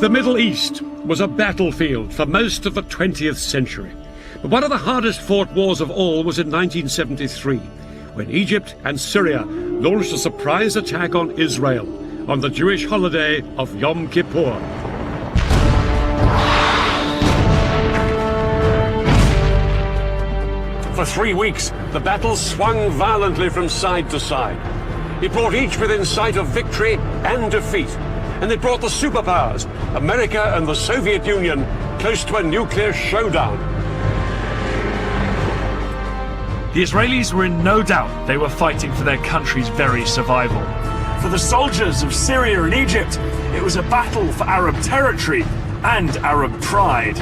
The Middle East was a battlefield for most of the 20th century. But one of the hardest fought wars of all was in 1973, when Egypt and Syria launched a surprise attack on Israel on the Jewish holiday of Yom Kippur. For 3 weeks, the battle swung violently from side to side. It brought each within sight of victory and defeat. And it brought the superpowers, America and the Soviet Union, close to a nuclear showdown. The Israelis were in no doubt they were fighting for their country's very survival. For the soldiers of Syria and Egypt, it was a battle for Arab territory and Arab pride.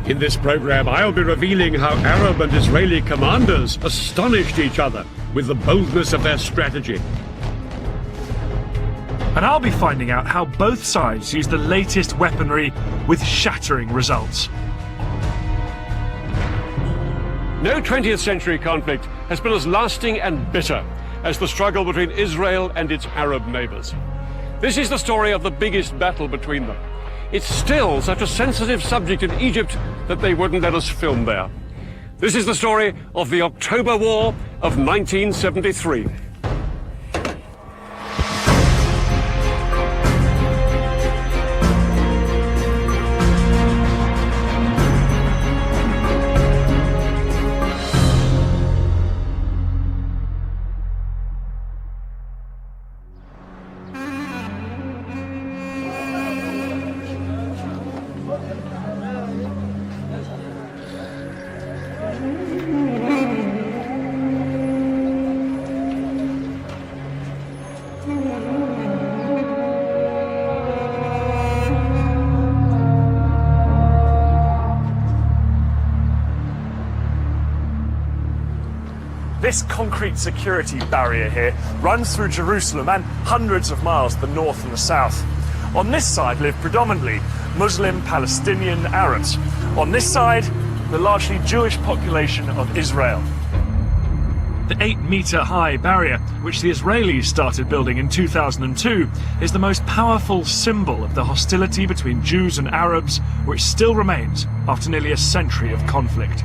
In this program, I'll be revealing how Arab and Israeli commanders astonished each other with the boldness of their strategy. And I'll be finding out how both sides used the latest weaponry with shattering results. No 20th century conflict has been as lasting and bitter as the struggle between Israel and its Arab neighbors. This is the story of the biggest battle between them. It's still such a sensitive subject in Egypt that they wouldn't let us film there. This is the story of the October War of 1973. This concrete security barrier here runs through Jerusalem and hundreds of miles to the north and the south. On this side live predominantly Muslim Palestinian Arabs. On this side, the largely Jewish population of Israel. The 8-meter-high barrier, which the Israelis started building in 2002, is the most powerful symbol of the hostility between Jews and Arabs, which still remains after nearly a century of conflict.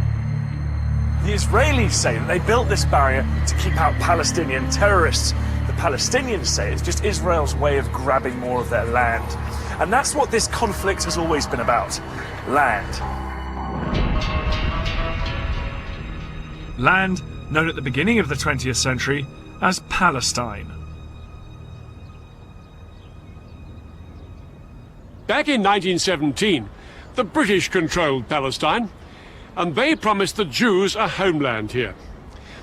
The Israelis say that they built this barrier to keep out Palestinian terrorists. The Palestinians say it's just Israel's way of grabbing more of their land. And that's what this conflict has always been about: land. Land known at the beginning of the 20th century as Palestine. Back in 1917, the British controlled Palestine, and they promised the Jews a homeland here.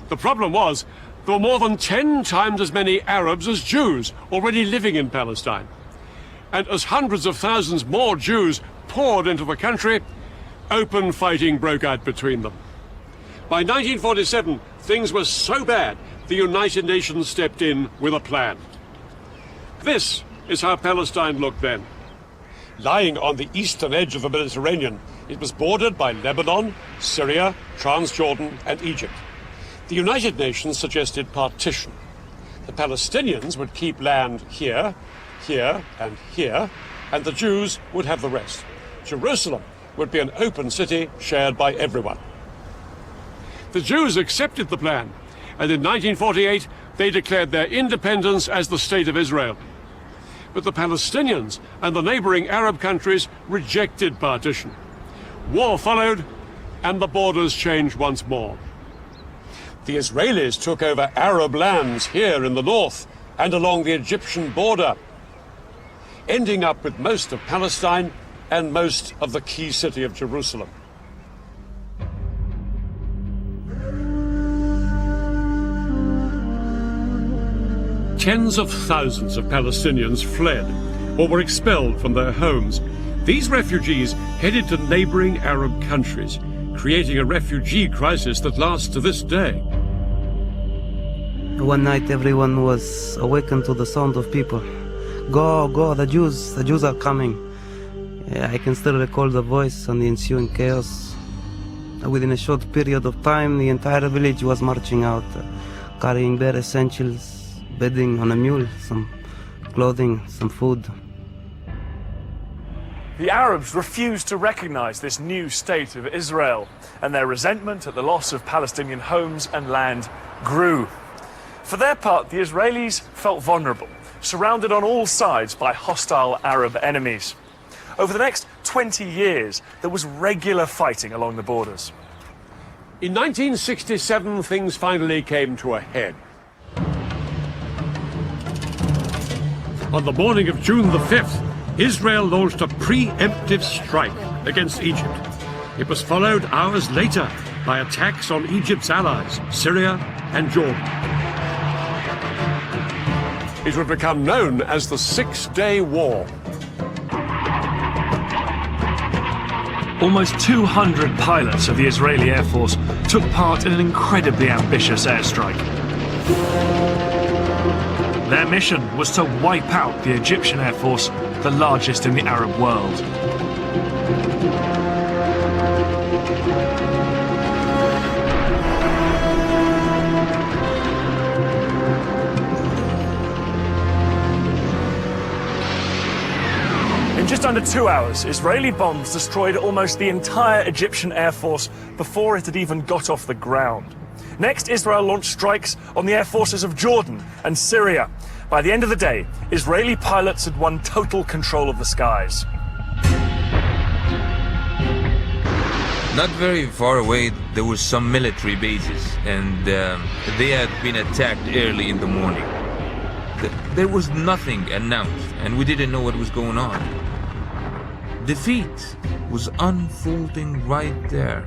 The problem was, there were more than 10 times as many Arabs as Jews already living in Palestine. And as hundreds of thousands more Jews poured into the country, open fighting broke out between them. By 1947, things were so bad, the United Nations stepped in with a plan. This is how Palestine looked then. Lying on the eastern edge of the Mediterranean, it was bordered by Lebanon, Syria, Transjordan, and Egypt. The United Nations suggested partition. The Palestinians would keep land here, here, and here, and the Jews would have the rest. Jerusalem would be an open city shared by everyone. The Jews accepted the plan, and in 1948 they declared their independence as the State of Israel. But the Palestinians and the neighboring Arab countries rejected partition. War followed, and the borders changed once more. The Israelis took over Arab lands here in the north and along the Egyptian border, ending up with most of Palestine and most of the key city of Jerusalem. Tens of thousands of Palestinians fled or were expelled from their homes. These refugees headed to neighboring Arab countries, creating a refugee crisis that lasts to this day. One night everyone was awakened to the sound of people. Go, go, the Jews are coming. I can still recall the voice and the ensuing chaos. Within a short period of time, the entire village was marching out, carrying bare essentials, bedding on a mule, some clothing, some food. The Arabs refused to recognize this new state of Israel, and their resentment at the loss of Palestinian homes and land grew. For their part, the Israelis felt vulnerable, surrounded on all sides by hostile Arab enemies. Over the next 20 years, there was regular fighting along the borders. In 1967, things finally came to a head. On the morning of June the 5th, Israel launched a preemptive strike against Egypt. It was followed hours later by attacks on Egypt's allies, Syria and Jordan. It would become known as the Six-Day War. Almost 200 pilots of the Israeli Air Force took part in an incredibly ambitious airstrike. Their mission was to wipe out the Egyptian Air Force, the largest in the Arab world. In just under 2 hours, Israeli bombs destroyed almost the entire Egyptian Air Force before it had even got off the ground. Next, Israel launched strikes on the air forces of Jordan and Syria. By the end of the day, Israeli pilots had won total control of the skies. Not very far away, there were some military bases, and they had been attacked early in the morning. There was nothing announced, and we didn't know what was going on. Defeat was unfolding right there.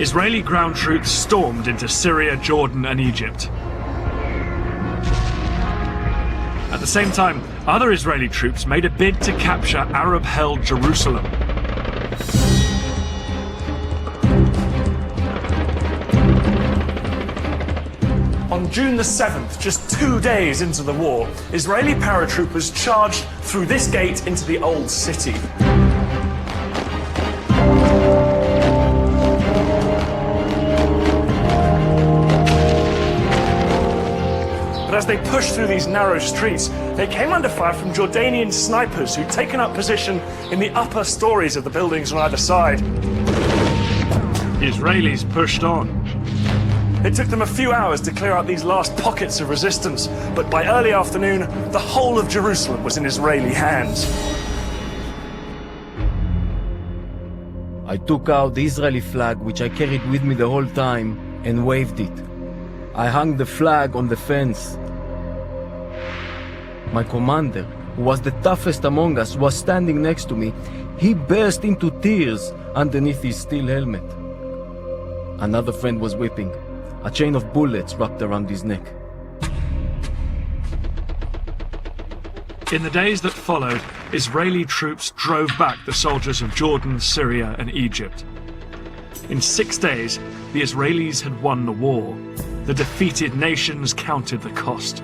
Israeli ground troops stormed into Syria, Jordan, and Egypt. At the same time, other Israeli troops made a bid to capture Arab-held Jerusalem. On June the 7th, just 2 days into the war, Israeli paratroopers charged through this gate into the old city. But as they pushed through these narrow streets, they came under fire from Jordanian snipers who'd taken up position in the upper stories of the buildings on either side. The Israelis pushed on. It took them a few hours to clear out these last pockets of resistance, but by early afternoon, the whole of Jerusalem was in Israeli hands. I took out the Israeli flag, which I carried with me the whole time, and waved it. I hung the flag on the fence. My commander, who was the toughest among us, was standing next to me. He burst into tears underneath his steel helmet. Another friend was weeping, a chain of bullets wrapped around his neck. In the days that followed, Israeli troops drove back the soldiers of Jordan, Syria, and Egypt. In 6 days, the Israelis had won the war. The defeated nations counted the cost.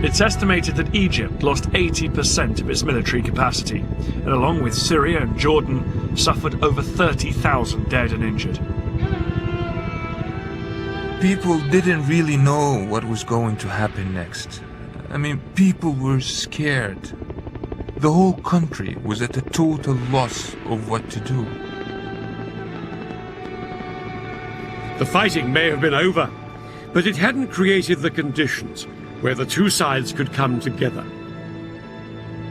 It's estimated that Egypt lost 80% of its military capacity, and along with Syria and Jordan, suffered over 30,000 dead and injured. People didn't really know what was going to happen next. I mean, people were scared. The whole country was at a total loss of what to do. The fighting may have been over, but it hadn't created the conditions where the two sides could come together.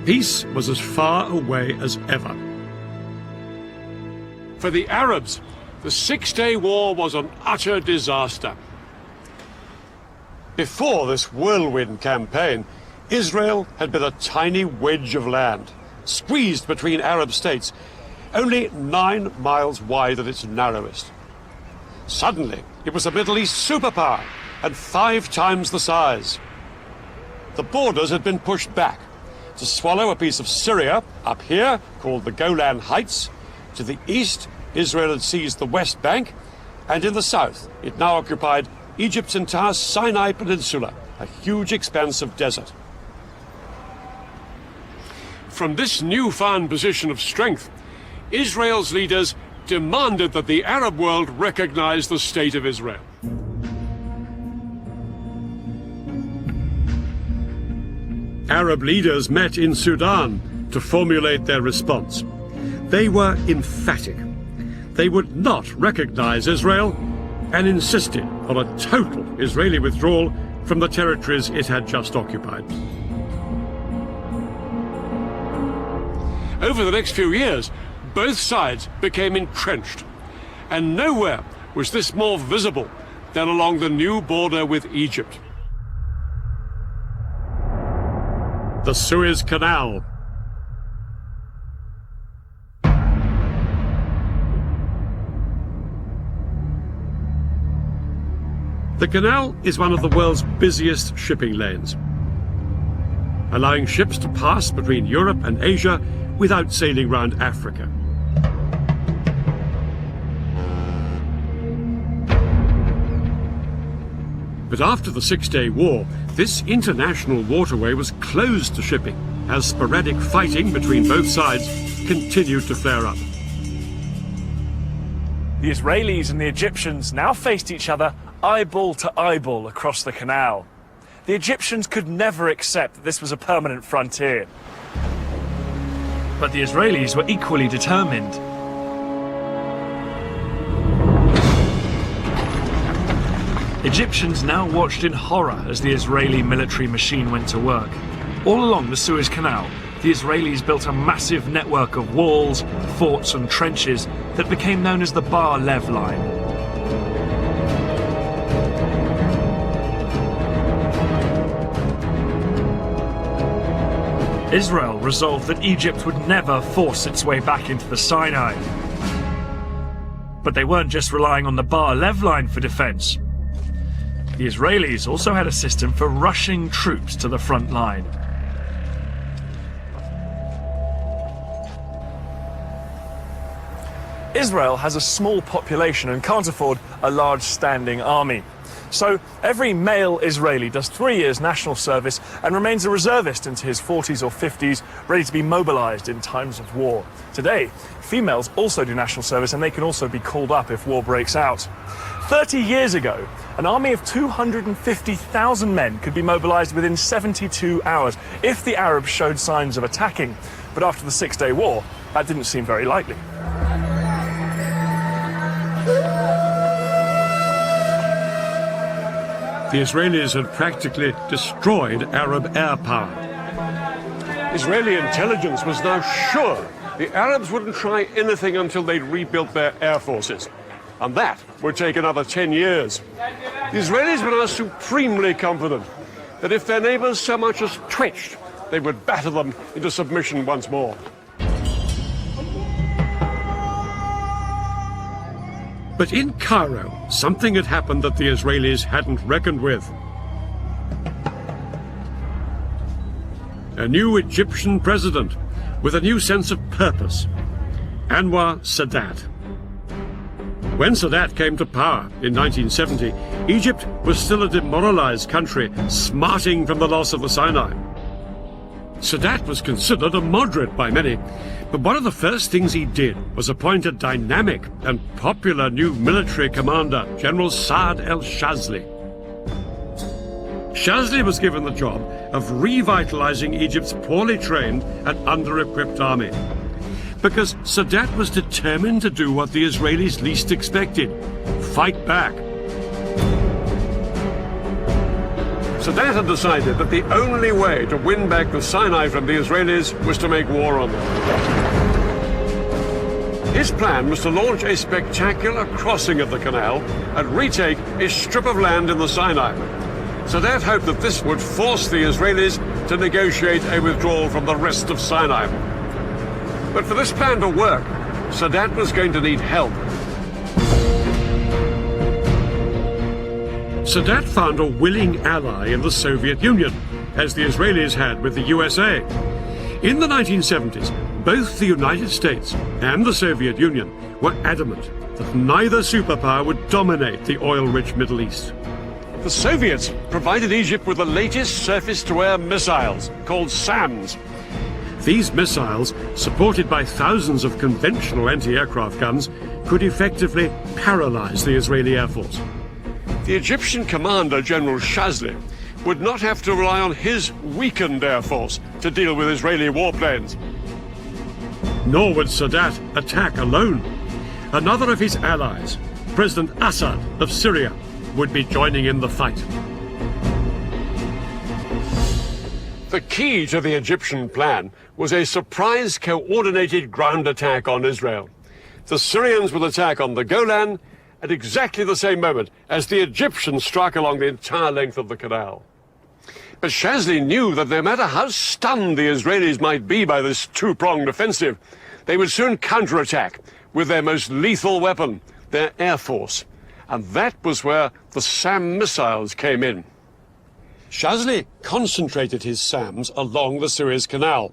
Peace was as far away as ever. For the Arabs, the Six-Day War was an utter disaster. Before this whirlwind campaign, Israel had been a tiny wedge of land, squeezed between Arab states, only 9 miles wide at its narrowest. Suddenly, it was a Middle East superpower, and 5 times the size. The borders had been pushed back to swallow a piece of Syria up here, called the Golan Heights. To the east, Israel had seized the West Bank, And in the south, it now occupied Egypt's entire Sinai Peninsula, a huge expanse of desert. From this newfound position of strength, Israel's leaders demanded that the Arab world recognize the State of Israel. Arab leaders met in Sudan to formulate their response. They were emphatic. They would not recognize Israel and insisted on a total Israeli withdrawal from the territories it had just occupied. Over the next few years, both sides became entrenched, and nowhere was this more visible than along the new border with Egypt. The Suez Canal. The canal is one of the world's busiest shipping lanes, allowing ships to pass between Europe and Asia without sailing round Africa. But after the Six-Day War, this international waterway was closed to shipping as sporadic fighting between both sides continued to flare up. The Israelis and the Egyptians now faced each other eyeball to eyeball across the canal. The Egyptians could never accept that this was a permanent frontier. But the Israelis were equally determined. Egyptians now watched in horror as the Israeli military machine went to work. All along the Suez Canal, the Israelis built a massive network of walls, forts and trenches that became known as the Bar Lev Line. Israel resolved that Egypt would never force its way back into the Sinai. But they weren't just relying on the Bar Lev Line for defense. The Israelis also had a system for rushing troops to the front line. Israel has a small population and can't afford a large standing army. So every male Israeli does 3 years national service and remains a reservist into his 40s or 50s, ready to be mobilized in times of war. Today, females also do national service and they can also be called up if war breaks out. 30 years ago, an army of 250,000 men could be mobilized within 72 hours if the Arabs showed signs of attacking. But after the Six-Day War, that didn't seem very likely. The Israelis had practically destroyed Arab air power. Israeli intelligence was now sure the Arabs wouldn't try anything until they'd rebuilt their air forces. And that would take another 10 years. The Israelis were now supremely confident that if their neighbors so much as twitched, they would batter them into submission once more. But in Cairo, something had happened that the Israelis hadn't reckoned with. A new Egyptian president with a new sense of purpose, Anwar Sadat. When Sadat came to power in 1970, Egypt was still a demoralized country, smarting from the loss of the Sinai. Sadat was considered a moderate by many, but one of the first things he did was appoint a dynamic and popular new military commander, General Saad el-Shazli. Shazli was given the job of revitalizing Egypt's poorly trained and under-equipped army, because Sadat was determined to do what the Israelis least expected: fight back. Sadat had decided that the only way to win back the Sinai from the Israelis was to make war on them. His plan was to launch a spectacular crossing of the canal and retake a strip of land in the Sinai. Sadat hoped that this would force the Israelis to negotiate a withdrawal from the rest of Sinai. But for this plan to work, Sadat was going to need help. Sadat found a willing ally in the Soviet Union, as the Israelis had with the USA. In the 1970s, both the United States and the Soviet Union were adamant that neither superpower would dominate the oil-rich Middle East. The Soviets provided Egypt with the latest surface-to-air missiles, called SAMs. These missiles, supported by thousands of conventional anti-aircraft guns, could effectively paralyze the Israeli Air Force. The Egyptian commander, General Shazli, would not have to rely on his weakened air force to deal with Israeli warplanes. Nor would Sadat attack alone. Another of his allies, President Assad of Syria, would be joining in the fight. The key to the Egyptian plan was a surprise coordinated ground attack on Israel. The Syrians would attack on the Golan at exactly the same moment as the Egyptians struck along the entire length of the canal. But Shazli knew that no matter how stunned the Israelis might be by this two-pronged offensive, they would soon counterattack with their most lethal weapon, their air force. And that was where the SAM missiles came in. Shazli concentrated his SAMs along the Suez Canal.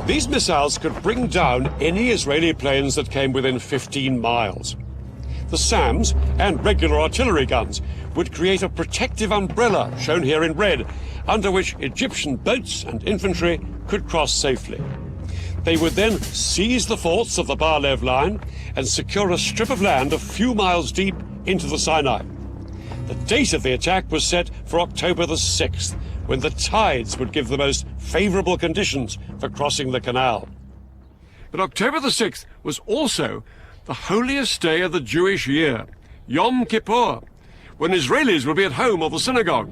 These missiles could bring down any Israeli planes that came within 15 miles. The SAMs and regular artillery guns would create a protective umbrella, shown here in red, under which Egyptian boats and infantry could cross safely. They would then seize the forts of the Bar-Lev line and secure a strip of land a few miles deep into the Sinai. The date of the attack was set for October the 6th, when the tides would give the most favorable conditions for crossing the canal. But October the 6th was also the holiest day of the Jewish year, Yom Kippur, when Israelis would be at home or the synagogue.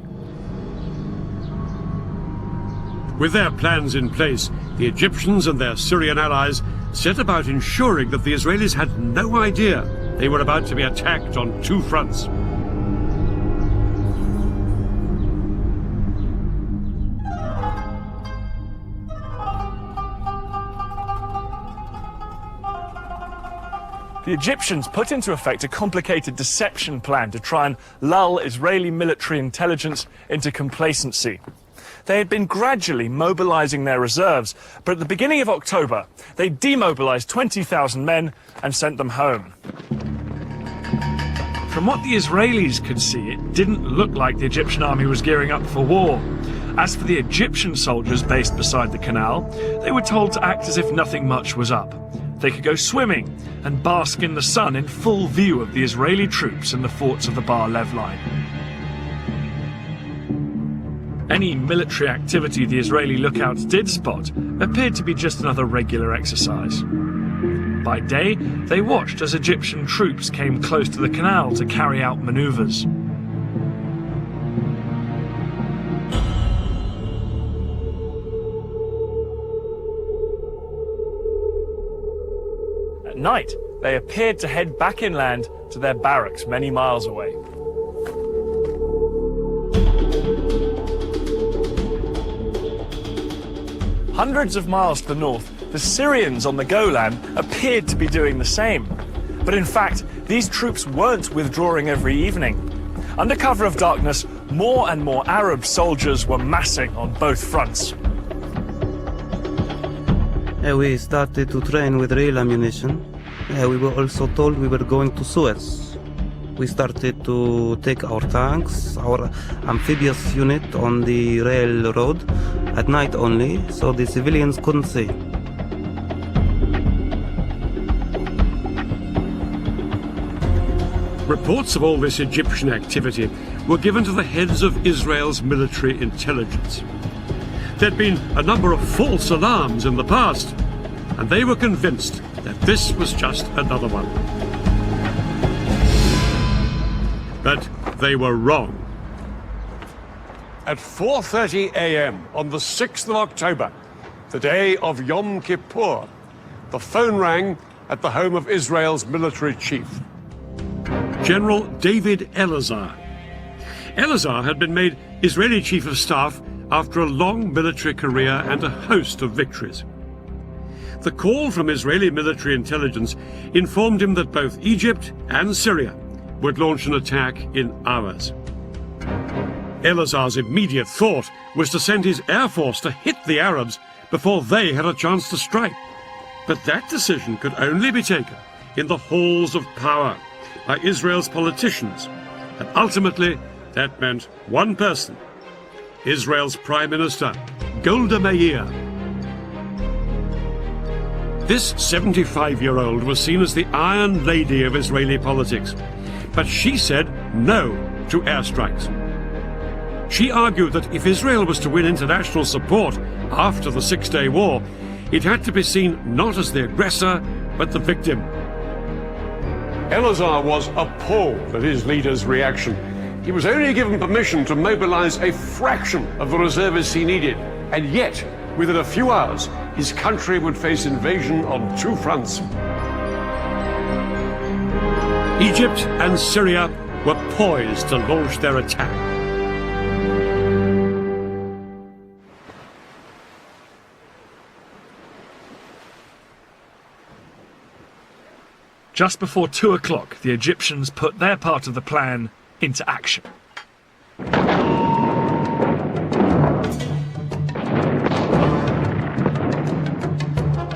With their plans in place, the Egyptians and their Syrian allies set about ensuring that the Israelis had no idea they were about to be attacked on two fronts. The Egyptians put into effect a complicated deception plan to try and lull Israeli military intelligence into complacency. They had been gradually mobilizing their reserves, but at the beginning of October, they demobilized 20,000 men and sent them home. From what the Israelis could see, it didn't look like the Egyptian army was gearing up for war. As for the Egyptian soldiers based beside the canal, they were told to act as if nothing much was up. They could go swimming and bask in the sun in full view of the Israeli troops in the forts of the Bar-Lev line. Any military activity the Israeli lookouts did spot appeared to be just another regular exercise. By day, they watched as Egyptian troops came close to the canal to carry out maneuvers. At night, they appeared to head back inland to their barracks many miles away. Hundreds of miles to the north, the Syrians on the Golan appeared to be doing the same. But in fact, these troops weren't withdrawing every evening. Under cover of darkness, more and more Arab soldiers were massing on both fronts. We started to train with real ammunition. We were also told we were going to Suez. We started to take our tanks, our amphibious unit on the railroad at night only, so the civilians couldn't see. Reports of all this Egyptian activity were given to the heads of Israel's military intelligence. There'd been a number of false alarms in the past, and they were convinced that this was just another one. But they were wrong. At 4:30 a.m. on the 6th of October, the day of Yom Kippur, the phone rang at the home of Israel's military chief, General David Elazar. Elazar had been made Israeli chief of staff after a long military career and a host of victories. The call from Israeli military intelligence informed him that both Egypt and Syria would launch an attack in hours. Elazar's immediate thought was to send his air force to hit the Arabs before they had a chance to strike. But that decision could only be taken in the halls of power by Israel's politicians. And ultimately, that meant one person, Israel's Prime Minister, Golda Meir. This 75-year-old was seen as the Iron Lady of Israeli politics, but she said no to airstrikes. She argued that if Israel was to win international support after the Six-Day War, it had to be seen not as the aggressor, but the victim. Eleazar was appalled at his leader's reaction. He was only given permission to mobilize a fraction of the reservists he needed, and yet, within a few hours, his country would face invasion on two fronts. Egypt and Syria were poised to launch their attack. Just before 2 o'clock, the Egyptians put their part of the plan into action.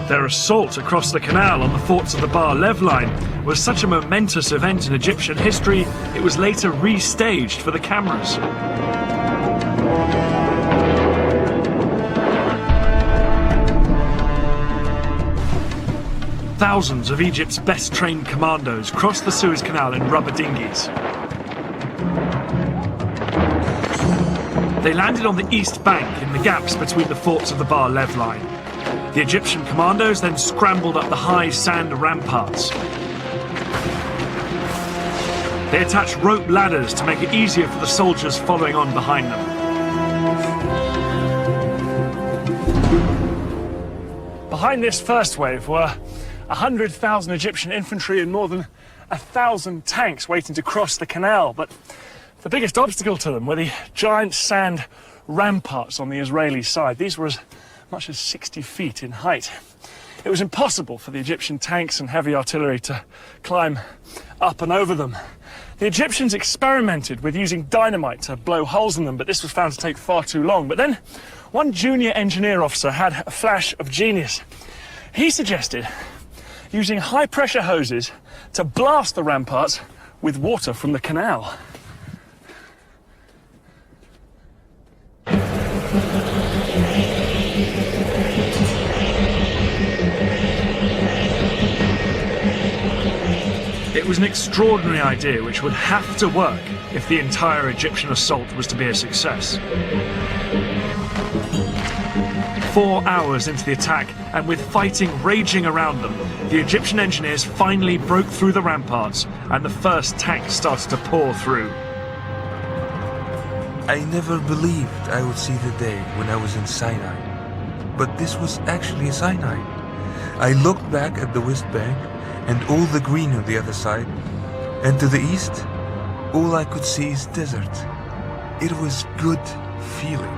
Their assault across the canal on the forts of the Bar-Lev line was such a momentous event in Egyptian history, it was later restaged for the cameras. Thousands of Egypt's best-trained commandos crossed the Suez Canal in rubber dinghies. They landed on the east bank in the gaps between the forts of the Bar-Lev line. The Egyptian commandos then scrambled up the high sand ramparts. They attached rope ladders to make it easier for the soldiers following on behind them. Behind this first wave were 100,000 Egyptian infantry and more than 1,000 tanks waiting to cross the canal, but the biggest obstacle to them were the giant sand ramparts on the Israeli side. These were as much as 60 feet in height. It was impossible for the Egyptian tanks and heavy artillery to climb up and over them. The Egyptians experimented with using dynamite to blow holes in them, but this was found to take far too long. But then one junior engineer officer had a flash of genius. He suggested using high-pressure hoses to blast the ramparts with water from the canal. It was an extraordinary idea which would have to work if the entire Egyptian assault was to be a success. 4 hours into the attack, and with fighting raging around them, the Egyptian engineers finally broke through the ramparts, and the first tanks started to pour through. I never believed I would see the day when I was in Sinai. But this was actually Sinai. I looked back at the West Bank and all the green on the other side, and to the east, all I could see is desert. It was good feeling.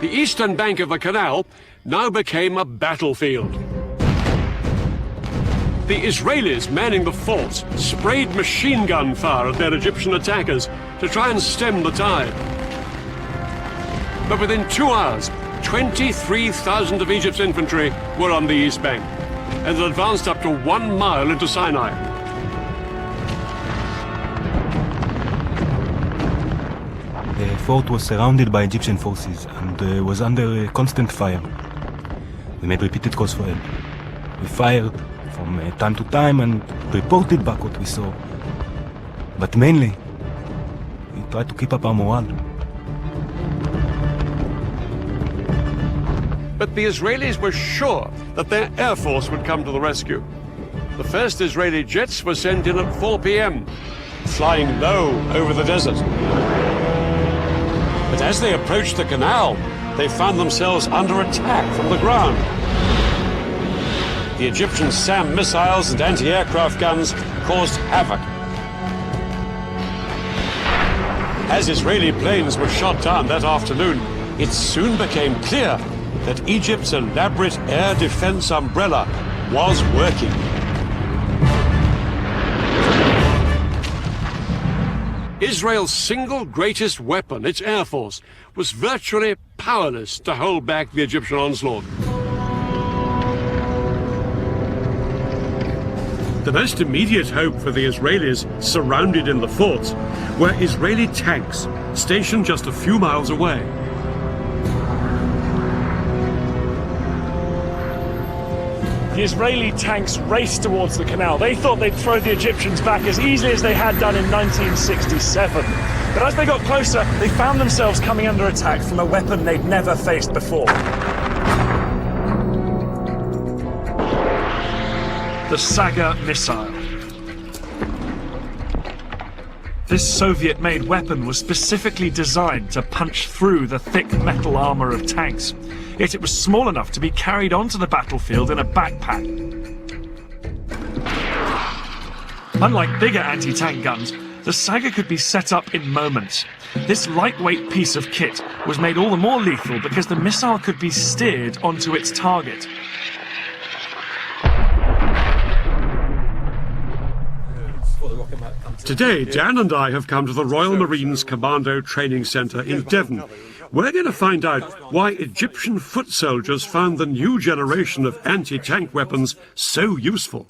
The eastern bank of the canal now became a battlefield. The Israelis manning the forts sprayed machine gun fire at their Egyptian attackers to try and stem the tide. But within 2 hours, 23,000 of Egypt's infantry were on the east bank, and had advanced up to 1 mile into Sinai. The fort was surrounded by Egyptian forces and was under constant fire. We made repeated calls for help. We fired from time to time and reported back what we saw. But mainly, we tried to keep up our morale. But the Israelis were sure that their air force would come to the rescue. The first Israeli jets were sent in at 4 p.m., flying low over the desert. But as they approached the canal, they found themselves under attack from the ground. The Egyptian SAM missiles and anti-aircraft guns caused havoc. As Israeli planes were shot down that afternoon, it soon became clear that Egypt's elaborate air defense umbrella was working. Israel's single greatest weapon, its air force, was virtually powerless to hold back the Egyptian onslaught. The most immediate hope for the Israelis surrounded in the forts were Israeli tanks stationed just a few miles away. The Israeli tanks raced towards the canal. They thought they'd throw the Egyptians back as easily as they had done in 1967. But as they got closer, they found themselves coming under attack from a weapon they'd never faced before. The Saga missile. This Soviet-made weapon was specifically designed to punch through the thick metal armour of tanks. Yet it was small enough to be carried onto the battlefield in a backpack. Unlike bigger anti-tank guns, the Saga could be set up in moments. This lightweight piece of kit was made all the more lethal because the missile could be steered onto its target. Today, Dan and I have come to the Royal Marines Commando Training Centre in Devon. We're going to find out why Egyptian foot soldiers found the new generation of anti-tank weapons so useful.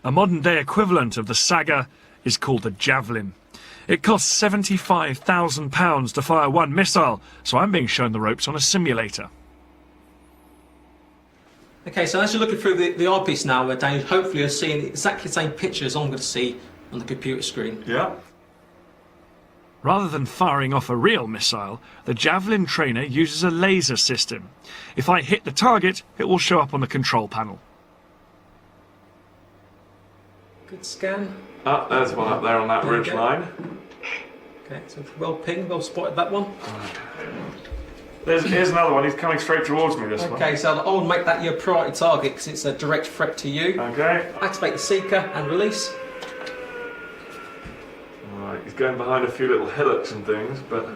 A modern-day equivalent of the Saga is called the Javelin. It costs £75,000 to fire one missile, so I'm being shown the ropes on a simulator. Okay, so as you're looking through the eyepiece now, Dan, hopefully you're seeing exactly the same pictures I'm going to see on the computer screen. Yeah. Rather than firing off a real missile, the Javelin trainer uses a laser system. If I hit the target, it will show up on the control panel. Good scan. Oh, there's one up there on that ridge line. Okay, so well pinged, well spotted that one. Here's another one, he's coming straight towards me, this one. Okay, so I will make that your priority target because it's a direct threat to you. Okay. Activate the seeker and release. Alright, he's going behind a few little hillocks and things, but...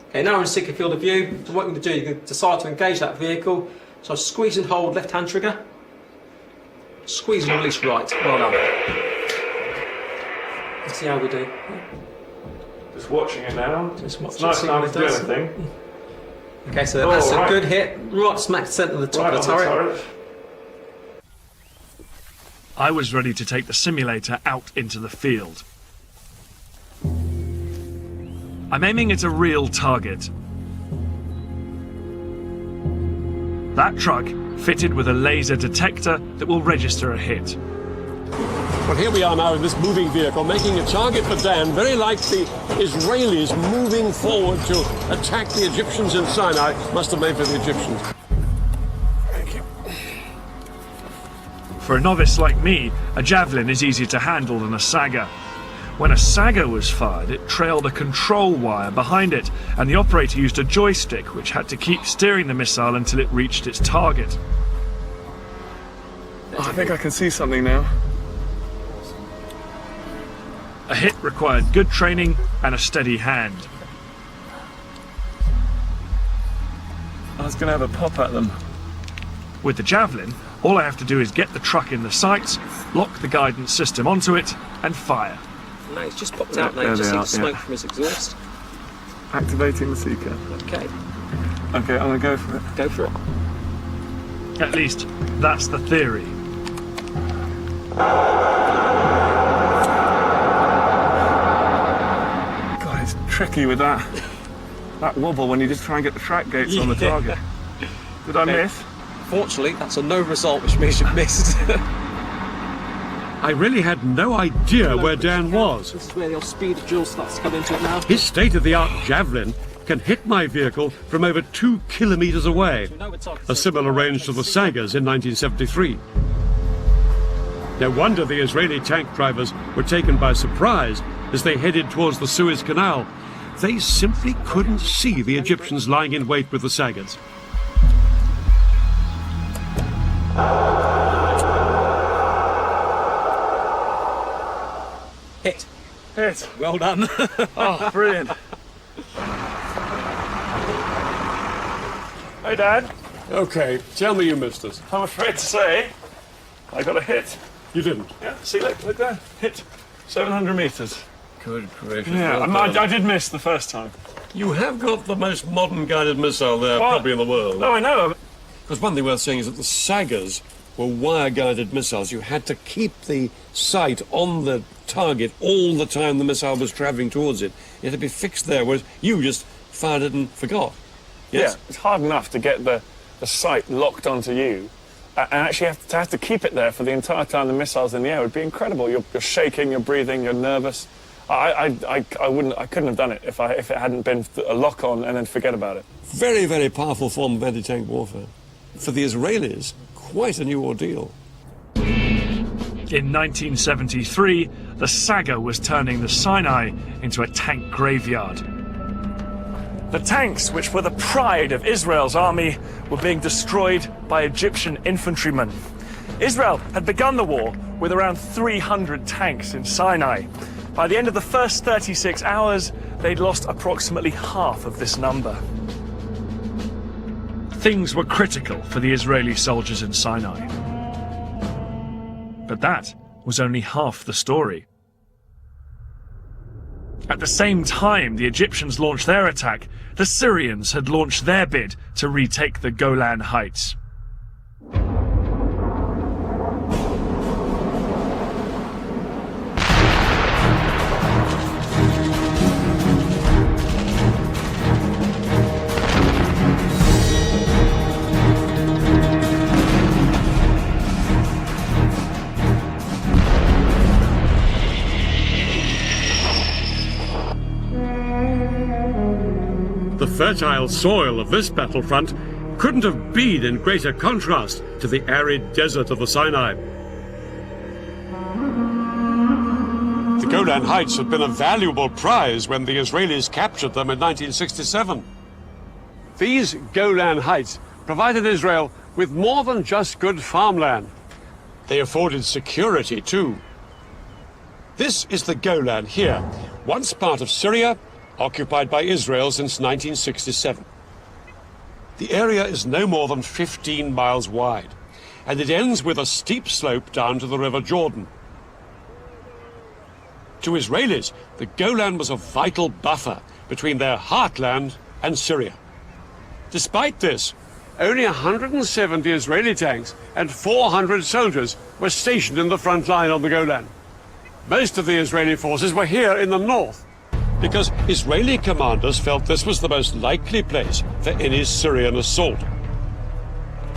Okay, now we're in seeker field of view. So what you're going to do, you're going to decide to engage that vehicle. So squeeze and hold left hand trigger. Squeeze and release right. Well done. Let's see how we do. Just watching it now. Just watch it's nice not to do anything. Okay, so that's a good hit. Right smack centre of the top of the turret. I was ready to take the simulator out into the field. I'm aiming at a real target. That truck fitted with a laser detector that will register a hit. Well, here we are now in this moving vehicle, making a target for Dan, very like the Israelis moving forward to attack the Egyptians in Sinai. Must have made for the Egyptians. Thank you. For a novice like me, a Javelin is easier to handle than a Saga. When a Saga was fired, it trailed a control wire behind it, and the operator used a joystick which had to keep steering the missile until it reached its target. I think I can see something now. A hit required good training and a steady hand. I was going to have a pop at them. With the Javelin, all I have to do is get the truck in the sights, lock the guidance system onto it, and fire. No, it's just popped out now. You just see the smoke from his exhaust. Activating the seeker. Okay. Okay, I'm going to go for it. Go for it. At least, that's the theory. God, it's tricky with that wobble when you just try and get the track gates on the target. Did I miss? Fortunately, that's a no result, which means you've missed. I really had no idea where Dan was. This is where the old speed of duel starts to come into it now. His state-of-the-art Javelin can hit my vehicle from over 2 kilometers away, a similar range to the Sagas in 1973. No wonder the Israeli tank drivers were taken by surprise as they headed towards the Suez Canal. They simply couldn't see the Egyptians lying in wait with the Sagas. Hit. Hit. Well done. Oh, brilliant. Hey, Dad. Okay, tell me you missed us. I'm afraid to say, I got a hit. You didn't? Yeah, see, look there. Hit. 700 metres. Good gracious. Yeah, I did miss the first time. You have got the most modern guided missile there, probably in the world. No, I know. Because one thing worth saying is that the Sagas were wire-guided missiles. You had to keep the sight on the target all the time the missile was travelling towards it. It had to be fixed there, whereas you just fired it and forgot. Yes? Yeah, it's hard enough to get the sight locked onto you, and actually have to keep it there for the entire time the missile's in the air. It would be incredible. You're shaking, you're breathing, you're nervous. I couldn't have done it if it hadn't been a lock on and then forget about it. Very, very powerful form of anti-tank warfare. For the Israelis, quite a new ordeal. In 1973, the saga was turning the Sinai into a tank graveyard. The tanks, which were the pride of Israel's army, were being destroyed by Egyptian infantrymen. Israel had begun the war with around 300 tanks in Sinai. By the end of the first 36 hours, they'd lost approximately half of this number. Things were critical for the Israeli soldiers in Sinai. But that was only half the story. At the same time the Egyptians launched their attack, the Syrians had launched their bid to retake the Golan Heights. The fertile soil of this battlefront couldn't have been in greater contrast to the arid desert of the Sinai. The Golan Heights had been a valuable prize when the Israelis captured them in 1967. These Golan Heights provided Israel with more than just good farmland. They afforded security too. This is the Golan here, once part of Syria, occupied by Israel since 1967. The area is no more than 15 miles wide, and it ends with a steep slope down to the River Jordan. To Israelis, the Golan was a vital buffer between their heartland and Syria. Despite this, only 170 Israeli tanks and 400 soldiers were stationed in the front line on the Golan. Most of the Israeli forces were here in the north, because Israeli commanders felt this was the most likely place for any Syrian assault.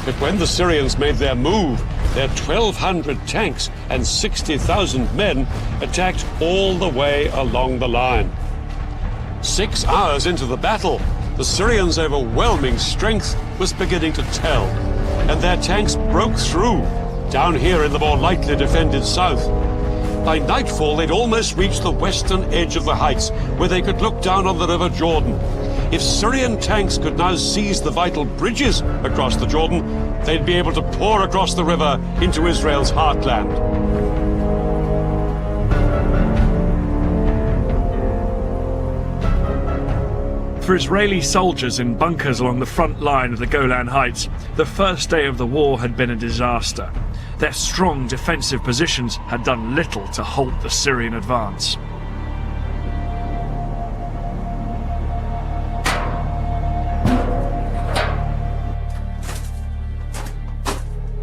But when the Syrians made their move, their 1,200 tanks and 60,000 men attacked all the way along the line. 6 hours into the battle, the Syrians' overwhelming strength was beginning to tell, and their tanks broke through, down here in the more lightly defended south. By nightfall, they'd almost reached the western edge of the heights, where they could look down on the River Jordan. If Syrian tanks could now seize the vital bridges across the Jordan, they'd be able to pour across the river into Israel's heartland. For Israeli soldiers in bunkers along the front line of the Golan Heights, the first day of the war had been a disaster. Their strong defensive positions had done little to halt the Syrian advance.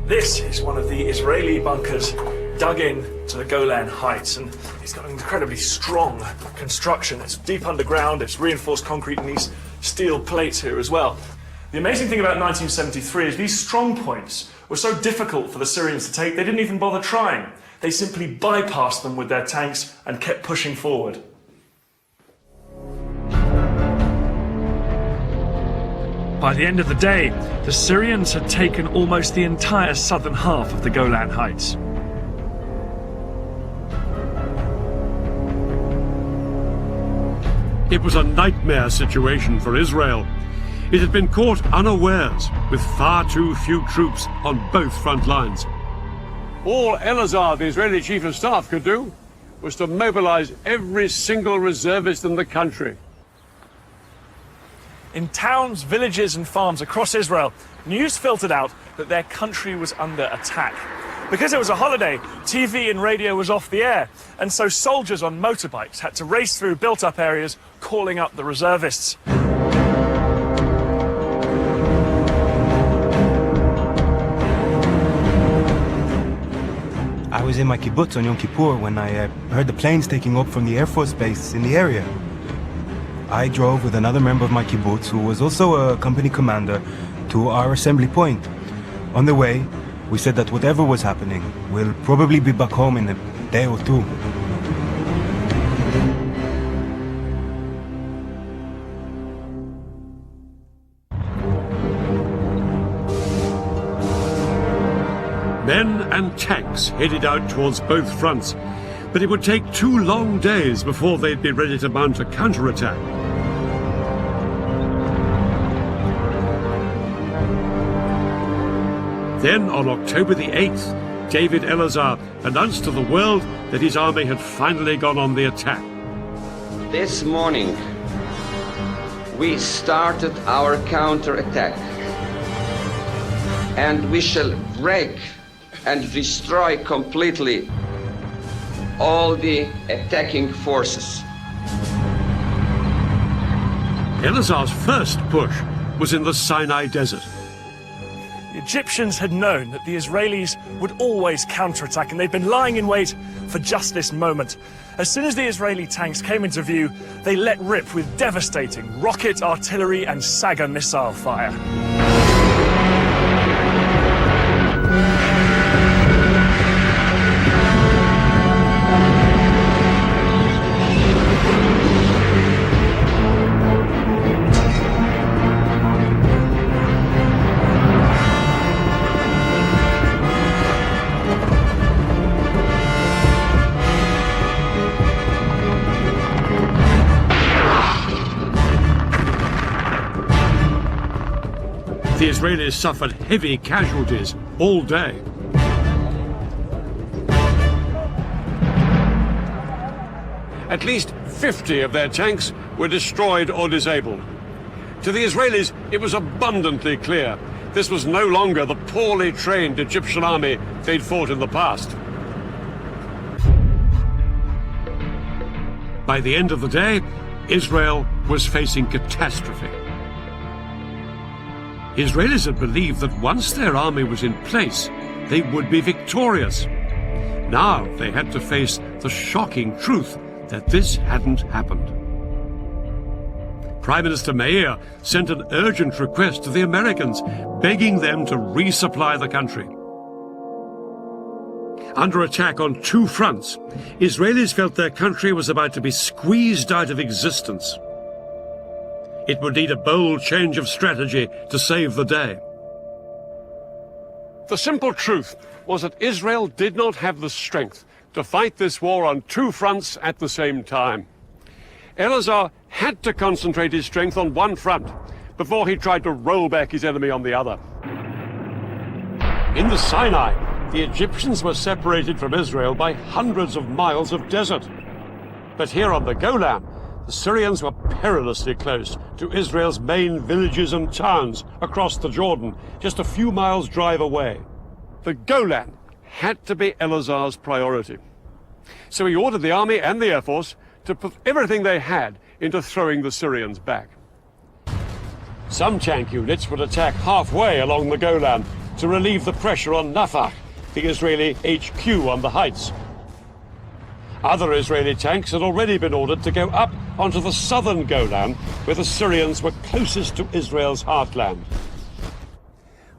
This is one of the Israeli bunkers dug in to the Golan Heights, and it's got an incredibly strong construction. It's deep underground, it's reinforced concrete and these steel plates here as well. The amazing thing about 1973 is these strong points were so difficult for the Syrians to take, they didn't even bother trying. They simply bypassed them with their tanks and kept pushing forward. By the end of the day, the Syrians had taken almost the entire southern half of the Golan Heights. It was a nightmare situation for Israel. It had been caught unawares, with far too few troops on both front lines. All Elazar, the Israeli chief of staff, could do was to mobilize every single reservist in the country. In towns, villages and farms across Israel, news filtered out that their country was under attack. Because it was a holiday, TV and radio was off the air, and so soldiers on motorbikes had to race through built-up areas, calling up the reservists. was in my kibbutz on Yom Kippur when I heard the planes taking off from the Air Force base in the area. I drove with another member of my kibbutz, who was also a company commander, to our assembly point. On the way, we said that whatever was happening, we'll probably be back home in a day or two. Men and tanks headed out towards both fronts, but it would take 2 long days before they'd be ready to mount a counterattack. Then, on October the 8th, David Elazar announced to the world that his army had finally gone on the attack. This morning, we started our counterattack, and we shall wreck and destroy completely all the attacking forces. Elazar's first push was in the Sinai Desert. The Egyptians had known that the Israelis would always counterattack, and they'd been lying in wait for just this moment. As soon as the Israeli tanks came into view, they let rip with devastating rocket, artillery, and Saga missile fire. The Israelis suffered heavy casualties all day. At least 50 of their tanks were destroyed or disabled. To the Israelis, it was abundantly clear this was no longer the poorly trained Egyptian army they'd fought in the past. By the end of the day, Israel was facing catastrophe. Israelis had believed that once their army was in place, they would be victorious. Now they had to face the shocking truth that this hadn't happened. Prime Minister Meir sent an urgent request to the Americans, begging them to resupply the country. Under attack on 2 fronts, Israelis felt their country was about to be squeezed out of existence. It would need a bold change of strategy to save the day. The simple truth was that Israel did not have the strength to fight this war on 2 fronts at the same time. Elazar had to concentrate his strength on one front before he tried to roll back his enemy on the other. In the Sinai, the Egyptians were separated from Israel by hundreds of miles of desert. But here on the Golan, the Syrians were perilously close to Israel's main villages and towns across the Jordan, just a few miles' drive away. The Golan had to be Elazar's priority. So he ordered the army and the air force to put everything they had into throwing the Syrians back. Some tank units would attack halfway along the Golan to relieve the pressure on Nafach, the Israeli HQ on the heights. Other Israeli tanks had already been ordered to go up onto the southern Golan, where the Syrians were closest to Israel's heartland.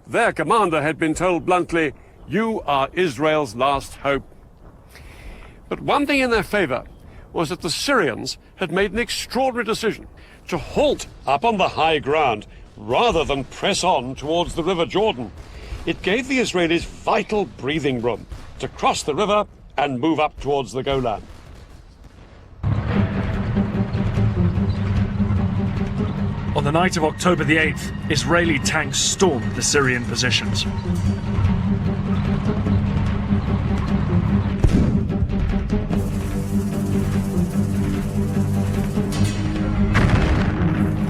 Their commander had been told bluntly, "You are Israel's last hope." But one thing in their favor was that the Syrians had made an extraordinary decision to halt up on the high ground rather than press on towards the River Jordan. It gave the Israelis vital breathing room to cross the river and move up towards the Golan. On the night of October the 8th, Israeli tanks stormed the Syrian positions.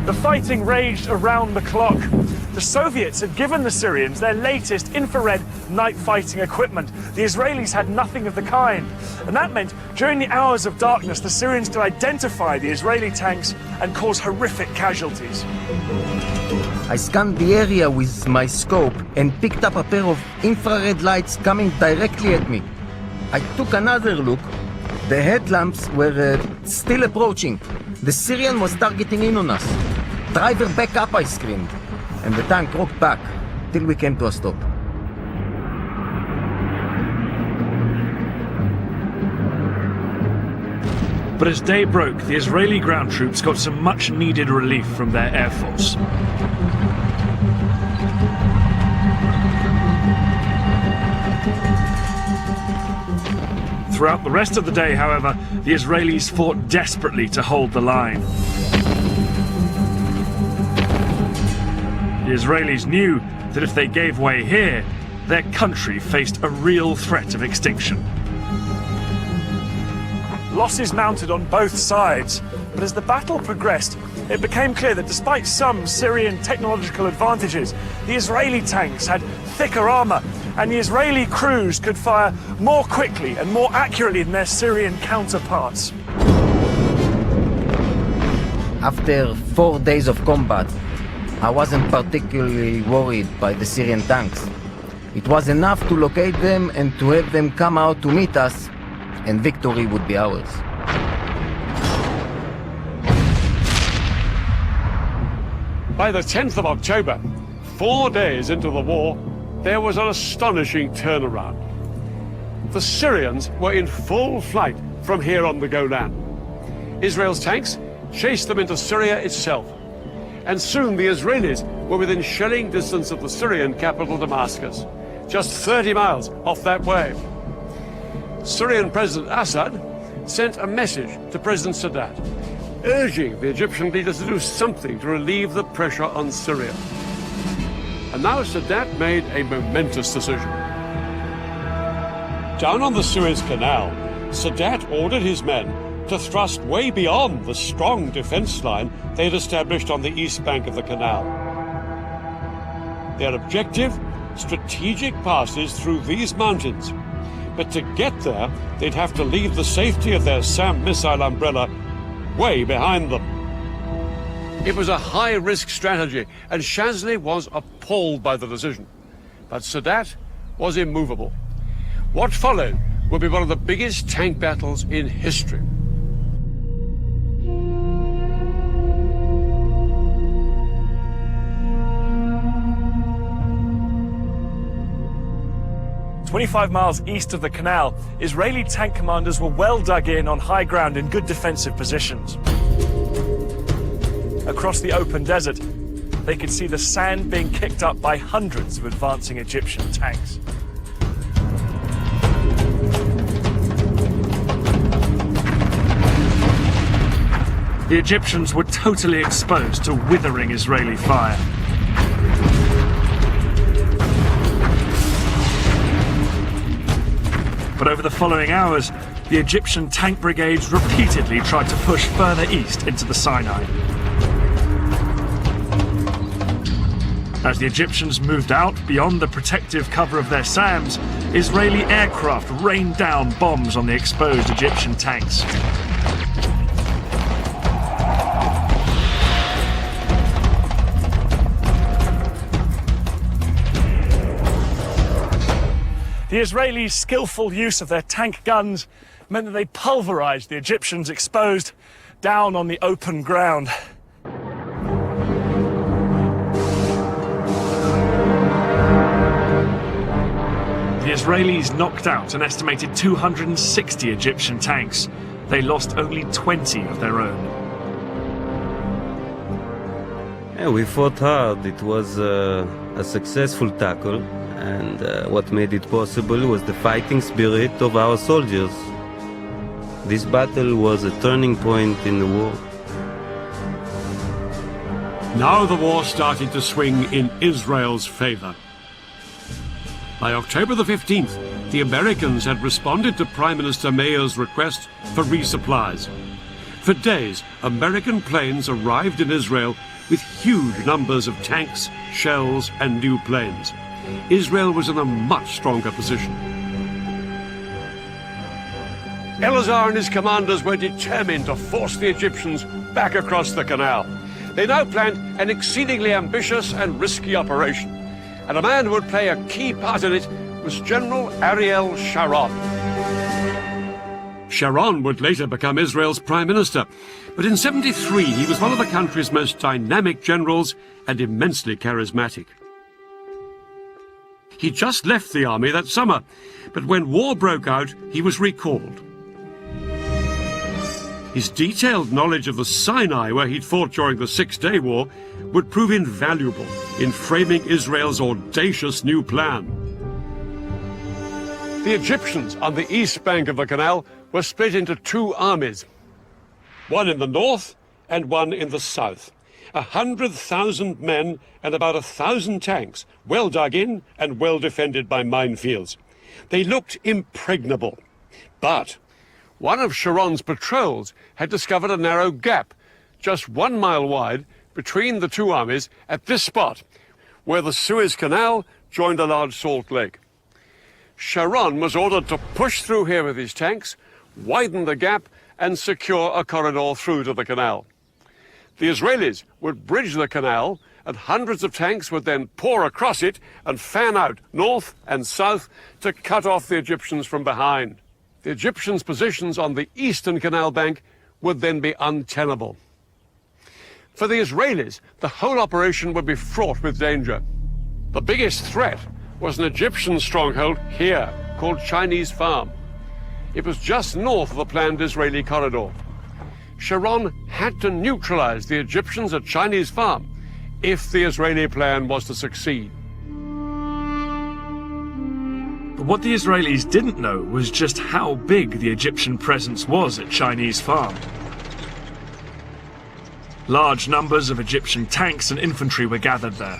The fighting raged around the clock. The Soviets had given the Syrians their latest infrared night fighting equipment. The Israelis had nothing of the kind. And that meant during the hours of darkness, the Syrians could identify the Israeli tanks and cause horrific casualties. I scanned the area with my scope and picked up a pair of infrared lights coming directly at me. I took another look. The headlamps were still approaching. The Syrian was targeting in on us. Driver, back up, I screamed. And the tank rocked back till we came to a stop. But as day broke, the Israeli ground troops got some much-needed relief from their air force. Throughout the rest of the day, however, the Israelis fought desperately to hold the line. The Israelis knew that if they gave way here, their country faced a real threat of extinction. Losses mounted on both sides, but as the battle progressed, it became clear that despite some Syrian technological advantages, the Israeli tanks had thicker armor, and the Israeli crews could fire more quickly and more accurately than their Syrian counterparts. After 4 days of combat, I wasn't particularly worried by the Syrian tanks. It was enough to locate them and to have them come out to meet us, and victory would be ours. By the 10th of October, 4 days into the war, there was an astonishing turnaround. The Syrians were in full flight from here on the Golan. Israel's tanks chased them into Syria itself, and soon the Israelis were within shelling distance of the Syrian capital Damascus, just 30 miles off that way. Syrian President Assad sent a message to President Sadat, urging the Egyptian leaders to do something to relieve the pressure on Syria. And now Sadat made a momentous decision. Down on the Suez Canal, Sadat ordered his men to thrust way beyond the strong defense line they had established on the east bank of the canal. Their objective, strategic passes through these mountains. But to get there, they'd have to leave the safety of their SAM missile umbrella way behind them. It was a high-risk strategy, and Shazli was appalled by the decision. But Sadat was immovable. What followed would be one of the biggest tank battles in history. "25 miles east of the canal, Israeli tank commanders were well dug in on high ground in good defensive positions. Across the open desert, they could see the sand being kicked up by hundreds of advancing Egyptian tanks. The Egyptians were totally exposed to withering Israeli fire. But over the following hours, the Egyptian tank brigades repeatedly tried to push further east into the Sinai. As the Egyptians moved out beyond the protective cover of their SAMs, Israeli aircraft rained down bombs on the exposed Egyptian tanks. The Israelis' skillful use of their tank guns meant that they pulverized the Egyptians exposed down on the open ground. The Israelis knocked out an estimated 260 Egyptian tanks. They lost only 20 of their own. Yeah, we fought hard. It was a successful tackle. And what made it possible was the fighting spirit of our soldiers. This battle was a turning point in the war. Now the war started to swing in Israel's favor. By October the 15th, the Americans had responded to Prime Minister Meir's request for resupplies. For days, American planes arrived in Israel with huge numbers of tanks, shells, and new planes. Israel was in a much stronger position. Elazar and his commanders were determined to force the Egyptians back across the canal. They now planned an exceedingly ambitious and risky operation, and a man who would play a key part in it was General Ariel Sharon. Sharon would later become Israel's prime minister, but in 73 he was one of the country's most dynamic generals and immensely charismatic. He just left the army that summer, but when war broke out, he was recalled. His detailed knowledge of the Sinai, where he'd fought during the Six-Day War, would prove invaluable in framing Israel's audacious new plan. The Egyptians on the east bank of the canal were split into two armies, one in the north and one in the south. 100,000 men and about 1,000 tanks, well dug in and well defended by minefields. They looked impregnable, but one of Sharon's patrols had discovered a narrow gap, just 1 mile wide, between the two armies at this spot, where the Suez Canal joined a large salt lake. Sharon was ordered to push through here with his tanks, widen the gap, and secure a corridor through to the canal. The Israelis would bridge the canal, and hundreds of tanks would then pour across it and fan out north and south to cut off the Egyptians from behind. The Egyptians' positions on the eastern canal bank would then be untenable. For the Israelis, the whole operation would be fraught with danger. The biggest threat was an Egyptian stronghold here, called Chinese Farm. It was just north of the planned Israeli corridor. Sharon had to neutralize the Egyptians at Chinese Farm if the Israeli plan was to succeed. But what the Israelis didn't know was just how big the Egyptian presence was at Chinese Farm. Large numbers of Egyptian tanks and infantry were gathered there.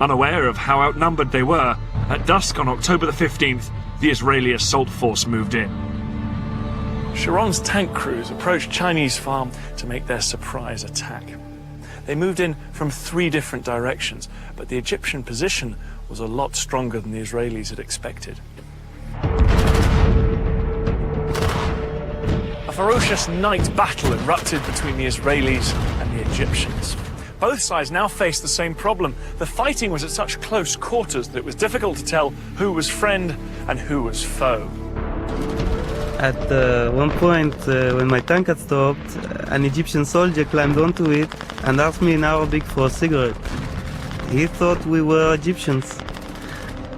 Unaware of how outnumbered they were, at dusk on October the 15th, the Israeli assault force moved in. Sharon's tank crews approached Chinese Farm to make their surprise attack. They moved in from 3 different directions, but the Egyptian position was a lot stronger than the Israelis had expected. A ferocious night battle erupted between the Israelis and the Egyptians. Both sides now faced the same problem. The fighting was at such close quarters that it was difficult to tell who was friend and who was foe. At one point, when my tank had stopped, an Egyptian soldier climbed onto it and asked me in Arabic for a cigarette. He thought we were Egyptians.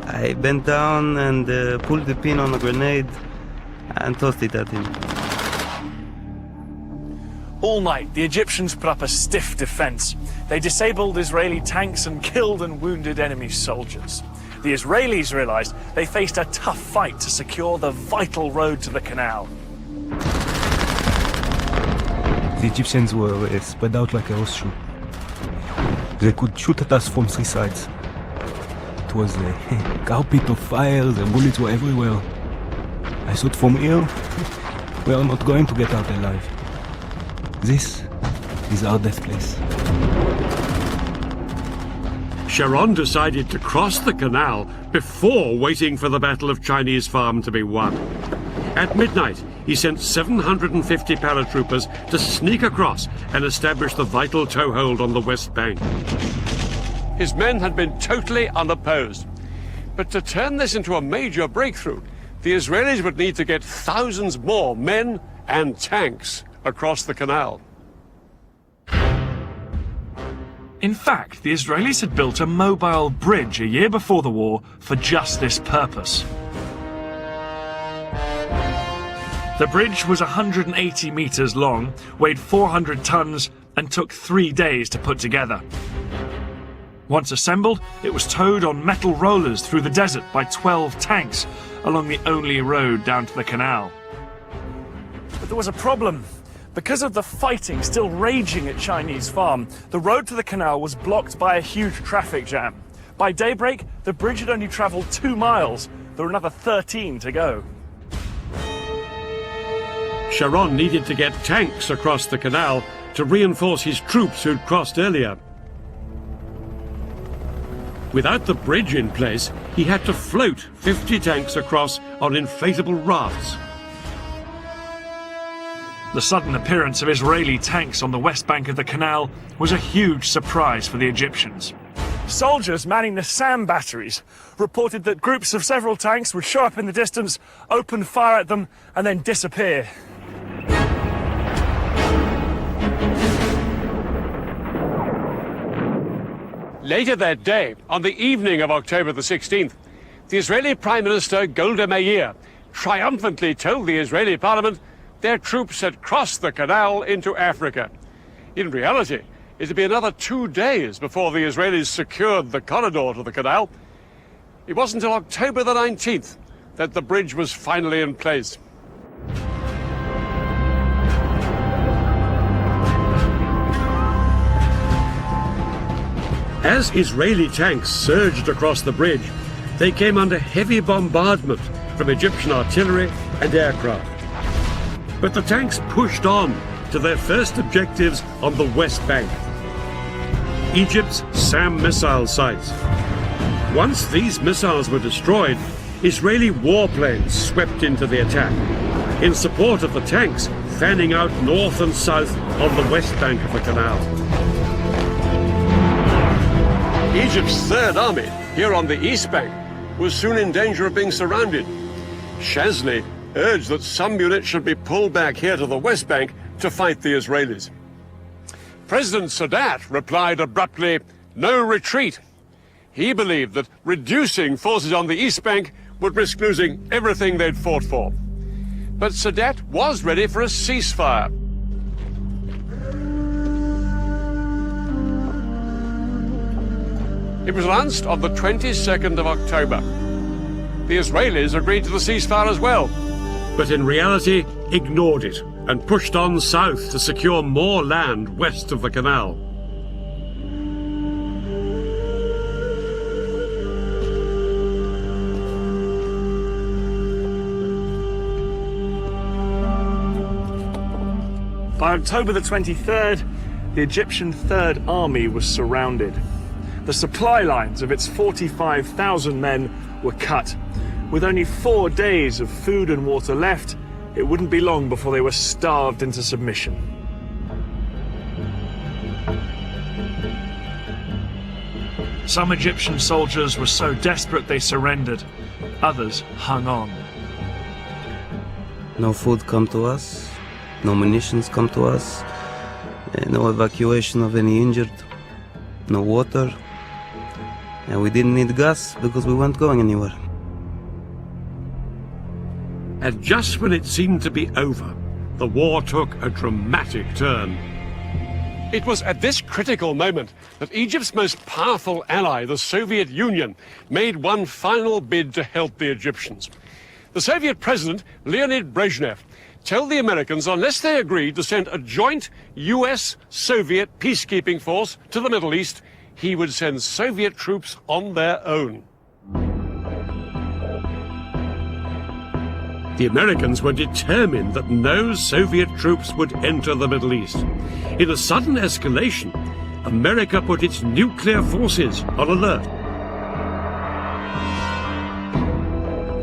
I bent down and pulled the pin on a grenade and tossed it at him. All night, the Egyptians put up a stiff defense. They disabled Israeli tanks and killed and wounded enemy soldiers. The Israelis realized they faced a tough fight to secure the vital road to the canal. The Egyptians were spread out like a horseshoe. They could shoot at us from 3 sides. It was a carpet of fire, the bullets were everywhere. I thought from here, we are not going to get out alive. This is our death place. Sharon decided to cross the canal before waiting for the Battle of Chinese Farm to be won. At midnight, he sent 750 paratroopers to sneak across and establish the vital toehold on the west bank. His men had been totally unopposed. But to turn this into a major breakthrough, the Israelis would need to get thousands more men and tanks across the canal. In fact, the Israelis had built a mobile bridge a year before the war for just this purpose. The bridge was 180 meters long, weighed 400 tons, and took 3 days to put together. Once assembled, it was towed on metal rollers through the desert by 12 tanks along the only road down to the canal. But there was a problem. Because of the fighting still raging at Chinese Farm, the road to the canal was blocked by a huge traffic jam. By daybreak, the bridge had only traveled 2 miles. There were another 13 to go. Sharon needed to get tanks across the canal to reinforce his troops who'd crossed earlier. Without the bridge in place, he had to float 50 tanks across on inflatable rafts. The sudden appearance of Israeli tanks on the west bank of the canal was a huge surprise for the Egyptians. Soldiers manning the SAM batteries reported that groups of several tanks would show up in the distance, open fire at them, and then disappear. Later that day, on the evening of October the 16th, the Israeli Prime Minister Golda Meir triumphantly told the Israeli parliament their troops had crossed the canal into Africa. In reality, it would be another 2 days before the Israelis secured the corridor to the canal. It wasn't until October the 19th that the bridge was finally in place. As Israeli tanks surged across the bridge, they came under heavy bombardment from Egyptian artillery and aircraft. But the tanks pushed on to their first objectives on the West Bank, Egypt's SAM missile sites. Once these missiles were destroyed, Israeli warplanes swept into the attack in support of the tanks fanning out north and south on the west bank of the canal. Egypt's Third Army, here on the east bank, was soon in danger of being surrounded. Shazli urged that some units should be pulled back here to the west bank to fight the Israelis. President Sadat replied abruptly, "No retreat." He believed that reducing forces on the east bank would risk losing everything they'd fought for. But Sadat was ready for a ceasefire. It was announced on the 22nd of October. The Israelis agreed to the ceasefire as well, but in reality ignored it and pushed on south to secure more land west of the canal. By October the 23rd, the Egyptian Third Army was surrounded. The supply lines of its 45,000 men were cut. With only 4 days of food and water left, it wouldn't be long before they were starved into submission. Some Egyptian soldiers were so desperate they surrendered. Others hung on. No food come to us, no munitions come to us, no evacuation of any injured, no water, and we didn't need gas because we weren't going anywhere. And just when it seemed to be over, the war took a dramatic turn. It was at this critical moment that Egypt's most powerful ally, the Soviet Union, made one final bid to help the Egyptians. The Soviet president, Leonid Brezhnev, told the Americans unless they agreed to send a joint US-Soviet peacekeeping force to the Middle East, he would send Soviet troops on their own. The Americans were determined that no Soviet troops would enter the Middle East. In a sudden escalation, America put its nuclear forces on alert.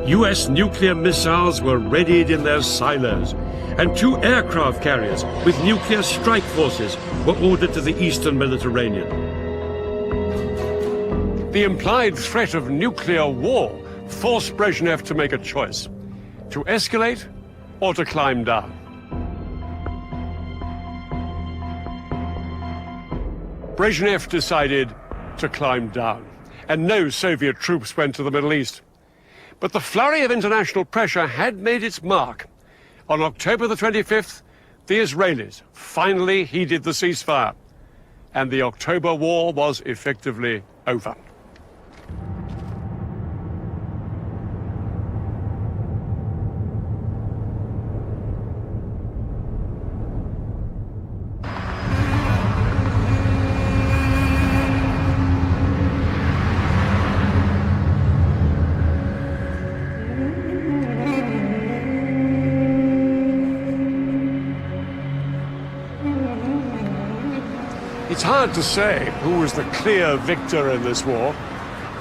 US nuclear missiles were readied in their silos, and 2 aircraft carriers with nuclear strike forces were ordered to the eastern Mediterranean. The implied threat of nuclear war forced Brezhnev to make a choice: to escalate or to climb down. Brezhnev decided to climb down, and no Soviet troops went to the Middle East. But the flurry of international pressure had made its mark. On October the 25th, the Israelis finally heeded the ceasefire, and the October War was effectively over. It's hard to say who was the clear victor in this war.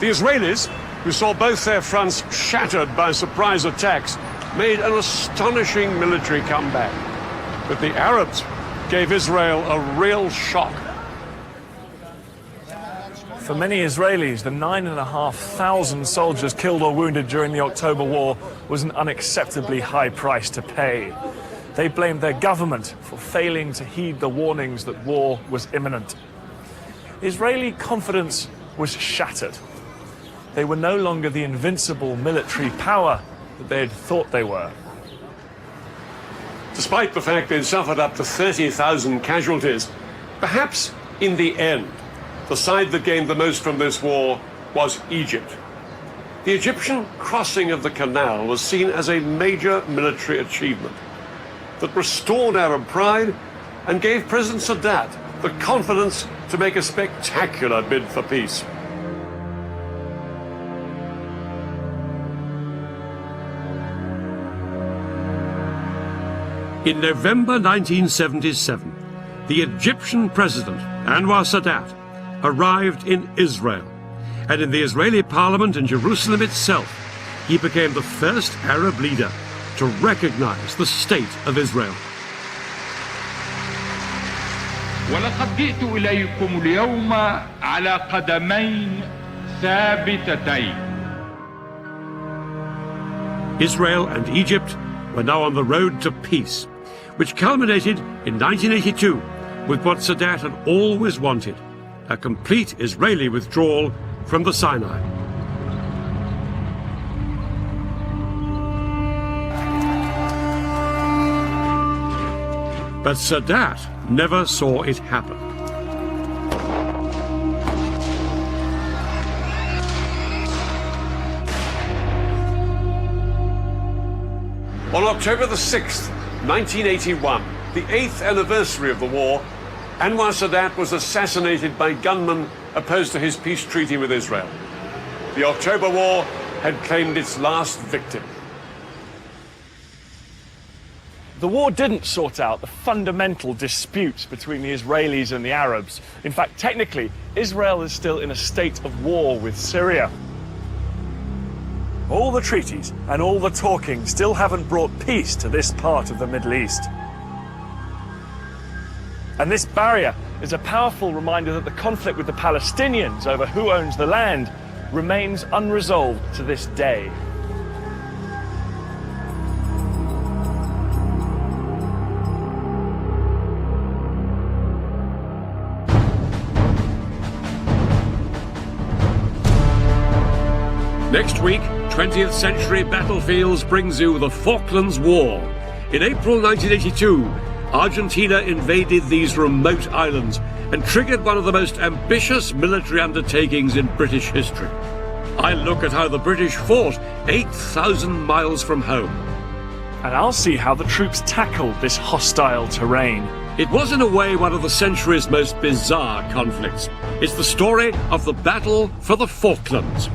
The Israelis, who saw both their fronts shattered by surprise attacks, made an astonishing military comeback. But the Arabs gave Israel a real shock. For many Israelis, the 9,500 soldiers killed or wounded during the October War was an unacceptably high price to pay. They blamed their government for failing to heed the warnings that war was imminent. Israeli confidence was shattered. They were no longer the invincible military power that they had thought they were. Despite the fact they'd suffered up to 30,000 casualties, perhaps in the end, the side that gained the most from this war was Egypt. The Egyptian crossing of the canal was seen as a major military achievement that restored Arab pride and gave President Sadat the confidence to make a spectacular bid for peace. In November 1977, the Egyptian president, Anwar Sadat, arrived in Israel, and in the Israeli parliament in Jerusalem itself, he became the first Arab leader to recognize the state of Israel. ولقد جئت إليكم اليوم على قدمين ثابتتين. Israel and Egypt were now on the road to peace, which culminated in 1982 with what Sadat had always wanted: a complete Israeli withdrawal from the Sinai. But Sadat never saw it happen. On October the 6th, 1981, the 8th anniversary of the war, Anwar Sadat was assassinated by gunmen opposed to his peace treaty with Israel. The October War had claimed its last victim. The war didn't sort out the fundamental disputes between the Israelis and the Arabs. In fact, technically, Israel is still in a state of war with Syria. All the treaties and all the talking still haven't brought peace to this part of the Middle East. And this barrier is a powerful reminder that the conflict with the Palestinians over who owns the land remains unresolved to this day. Next week, 20th century battlefields brings you the Falklands War. In April 1982, Argentina invaded these remote islands and triggered one of the most ambitious military undertakings in British history. I look at how the British fought 8,000 miles from home. And I'll see how the troops tackled this hostile terrain. It was in a way one of the century's most bizarre conflicts. It's the story of the battle for the Falklands.